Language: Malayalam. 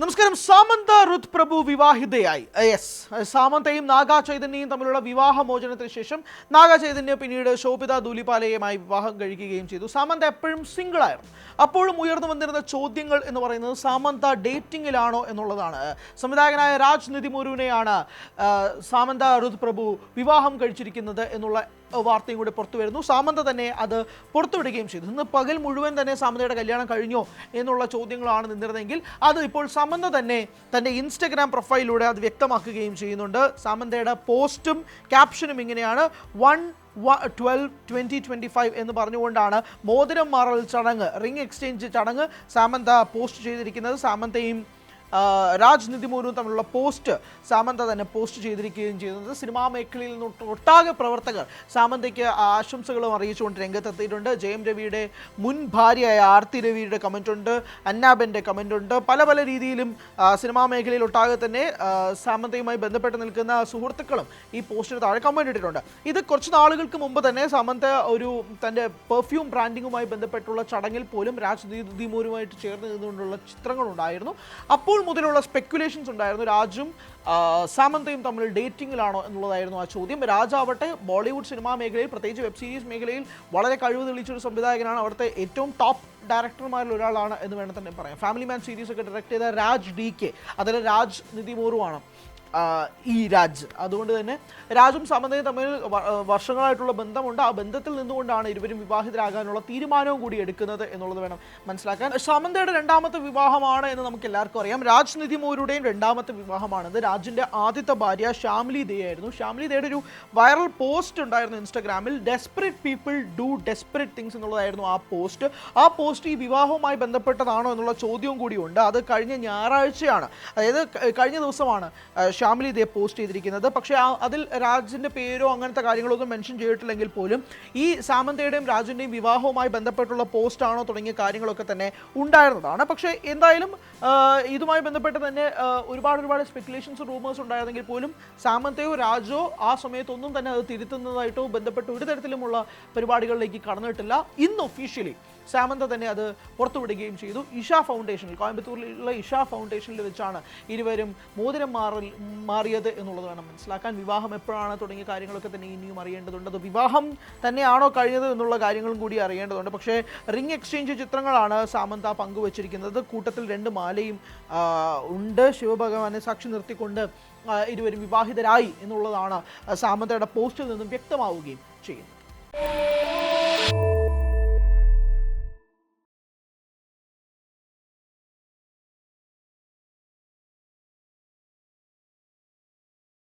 നമസ്കാരം. സാമന്ത റുത് പ്രഭു വിവാഹിതയായി. സാമന്തയും നാഗ ചൈതന്യയും തമ്മിലുള്ള വിവാഹമോചനത്തിന് ശേഷം നാഗ ചൈതന്യ പിന്നീട് ശോഭിത ധൂലിപാലയുമായി വിവാഹം കഴിക്കുകയും ചെയ്തു. സാമന്ത എപ്പോഴും സിംഗിൾ ആയിരുന്നു. അപ്പോഴും ഉയർന്നു വന്നിരുന്ന ചോദ്യങ്ങൾ എന്ന് പറയുന്നത് സാമന്ത ഡേറ്റിംഗിലാണോ എന്നുള്ളതാണ്. സംവിധായകനായ രാജ് നിതിമുരുവിനെയാണ് സാമന്ത റുത് പ്രഭു വിവാഹം കഴിച്ചിരിക്കുന്നത് എന്നുള്ള വാർത്തയും കൂടി പുറത്തു വരുന്നു. സാമന്ത തന്നെ അത് പുറത്തുവിടുകയും ചെയ്തു. ഇന്ന് പകൽ മുഴുവൻ തന്നെ സാമന്തയുടെ കല്യാണം കഴിഞ്ഞോ എന്നുള്ള ചോദ്യങ്ങളാണ് നിന്നിരുന്നെങ്കിൽ അത് ഇപ്പോൾ സാമന്ത തന്നെ തൻ്റെ ഇൻസ്റ്റഗ്രാം പ്രൊഫൈലിലൂടെ അത് വ്യക്തമാക്കുകയും ചെയ്യുന്നുണ്ട്. സാമന്തയുടെ പോസ്റ്റും ക്യാപ്ഷനും ഇങ്ങനെയാണ്: 1/12/2025 എന്ന് പറഞ്ഞുകൊണ്ടാണ് മോതിരം മാറൽ ചടങ്ങ്, റിംഗ് എക്സ്ചേഞ്ച് ചടങ്ങ് സാമന്ത പോസ്റ്റ് ചെയ്തിരിക്കുന്നത്. സാമന്തയും രാജ് നിതിമുരുവും തമ്മിലുള്ള പോസ്റ്റ് സാമന്ത തന്നെ പോസ്റ്റ് ചെയ്തിരിക്കുകയും ചെയ്യുന്നത്. സിനിമാ മേഖലയിൽ നിന്ന് ഒട്ടാകെ പ്രവർത്തകർ സാമന്തയ്ക്ക് ആശംസകളും അറിയിച്ചുകൊണ്ട് രംഗത്തെത്തിയിട്ടുണ്ട്. ജയം രവിയുടെ മുൻ ഭാര്യയായ ആർത്തി രവിയുടെ കമൻ്റ് ഉണ്ട്, അന്നാബൻ്റെ കമൻ്റ് ഉണ്ട്. പല രീതിയിലും സിനിമാ മേഖലയിൽ ഒട്ടാകെ തന്നെ സാമന്തയുമായി ബന്ധപ്പെട്ട് നിൽക്കുന്ന സുഹൃത്തുക്കളും ഈ പോസ്റ്റിന് താഴെ കമൻ്റ് ഇട്ടിട്ടുണ്ട്. ഇത് കുറച്ച് നാളുകൾക്ക് മുമ്പ് തന്നെ സാമന്ത തൻ്റെ പെർഫ്യൂം ബ്രാൻഡിങ്ങുമായി ബന്ധപ്പെട്ടുള്ള ചടങ്ങിൽ പോലും രാജ് നിതിമുരുവുമായിട്ട് ചേർന്ന് നിന്നുകൊണ്ടുള്ള ചിത്രങ്ങളുണ്ടായിരുന്നു. അപ്പോൾ മുതലുള്ള സ്പെക്കുലേഷൻസ് ഉണ്ടായിരുന്നു. രാജും സാമന്തയും തമ്മിൽ ഡേറ്റിംഗിലാണോ എന്നുള്ളതായിരുന്നു ആ ചോദ്യം. രാജാവട്ടെ ബോളിവുഡ് സിനിമാ മേഖലയിൽ, പ്രത്യേകിച്ച് വെബ് സീരീസ് മേഖലയിൽ വളരെ കഴിവ് തെളിയിച്ചൊരു സംവിധായകനാണ്. അവിടുത്തെ ഏറ്റവും ടോപ്പ് ഡയറക്ടർമാരിൽ ഒരാളാണ് എന്ന് വേണം തന്നെ പറയാം. ഫാമിലി മാൻ സീരീസ് ഒക്കെ ഡയറക്ട് ചെയ്ത രാജ് DK, അതിൽ രാജ് നിതിമുരുവാണ് ഈ രാജ്. അതുകൊണ്ട് തന്നെ രാജും സാമന്തയും തമ്മിൽ വർഷങ്ങളായിട്ടുള്ള ബന്ധമുണ്ട്. ആ ബന്ധത്തിൽ നിന്നുകൊണ്ടാണ് ഇരുവരും വിവാഹിതരാകാനുള്ള തീരുമാനവും കൂടി എടുക്കുന്നത് എന്നുള്ളത് വേണം മനസ്സിലാക്കാൻ. സാമന്തയുടെ രണ്ടാമത്തെ വിവാഹമാണ് എന്ന് നമുക്ക് എല്ലാവർക്കും അറിയാം. രാജ് നിതിമുരുടെയും രണ്ടാമത്തെ വിവാഹമാണിത്. രാജിൻ്റെ ആദ്യത്തെ ഭാര്യ ശ്യാമിലി ദേ ആയിരുന്നു. ശ്യാമിലി ദേയുടെ ഒരു വൈറൽ പോസ്റ്റ് ഉണ്ടായിരുന്നു ഇൻസ്റ്റാഗ്രാമിൽ. Desperate people do desperate things എന്നുള്ളതായിരുന്നു ആ പോസ്റ്റ്. ആ പോസ്റ്റ് ഈ വിവാഹവുമായി ബന്ധപ്പെട്ടതാണോ എന്നുള്ള ചോദ്യവും കൂടിയുണ്ട്. അത് കഴിഞ്ഞ ഞായറാഴ്ചയാണ്, അതായത് കഴിഞ്ഞ ദിവസമാണ് ശ്യാമിലി ദേ പോസ്റ്റ് ചെയ്തിരിക്കുന്നത്. പക്ഷേ അതിൽ രാജിൻ്റെ പേരോ അങ്ങനത്തെ കാര്യങ്ങളൊന്നും മെൻഷൻ ചെയ്തിട്ടില്ലെങ്കിൽ പോലും ഈ സാമന്തയുടെയും രാജിൻ്റെയും വിവാഹവുമായി ബന്ധപ്പെട്ടുള്ള പോസ്റ്റാണോ തുടങ്ങിയ കാര്യങ്ങളൊക്കെ തന്നെ ഉണ്ടായിരുന്നതാണ്. പക്ഷേ എന്തായാലും ഇതുമായി ബന്ധപ്പെട്ട് തന്നെ ഒരുപാട് സ്പെക്കുലേഷൻസ്, റൂമേഴ്സ് ഉണ്ടായിരുന്നെങ്കിൽ പോലും സാമന്തയോ രാജോ ആ സമയത്തൊന്നും തന്നെ അത് തിരുത്തുന്നതായിട്ടോ ബന്ധപ്പെട്ട് ഒരു തരത്തിലുമുള്ള പരിപാടികളിലേക്ക് കടന്നിട്ടില്ല. ഇന്ന് ഒഫീഷ്യലി സാമന്ത തന്നെ അത് പുറത്തുവിടുകയും ചെയ്തു. ഇഷ ഫൗണ്ടേഷനിൽ, കോയമ്പത്തൂരിലുള്ള ഇഷ ഫൗണ്ടേഷനിൽ വെച്ചാണ് ഇരുവരും മോതിരം മാറിയത് എന്നുള്ളത് വേണം മനസ്സിലാക്കാൻ. വിവാഹം എപ്പോഴാണ് തുടങ്ങിയ കാര്യങ്ങളൊക്കെ തന്നെ ഇനിയും അറിയേണ്ടതുണ്ട്. അത് വിവാഹം തന്നെയാണോ കഴിഞ്ഞത് എന്നുള്ള കാര്യങ്ങളും കൂടി അറിയേണ്ടതുണ്ട്. പക്ഷേ റിംഗ് എക്സ്ചേഞ്ച് ചിത്രങ്ങളാണ് സാമന്ത പങ്കുവച്ചിരിക്കുന്നത്. കൂട്ടത്തിൽ 2 മാലയും ഉണ്ട്. ശിവഭഗവാനെ സാക്ഷി നിർത്തിക്കൊണ്ട് ഇരുവരും വിവാഹിതരായി എന്നുള്ളതാണ് സാമന്തയുടെ പോസ്റ്റിൽ നിന്നും വ്യക്തമാവുകയും ചെയ്യുന്നത്.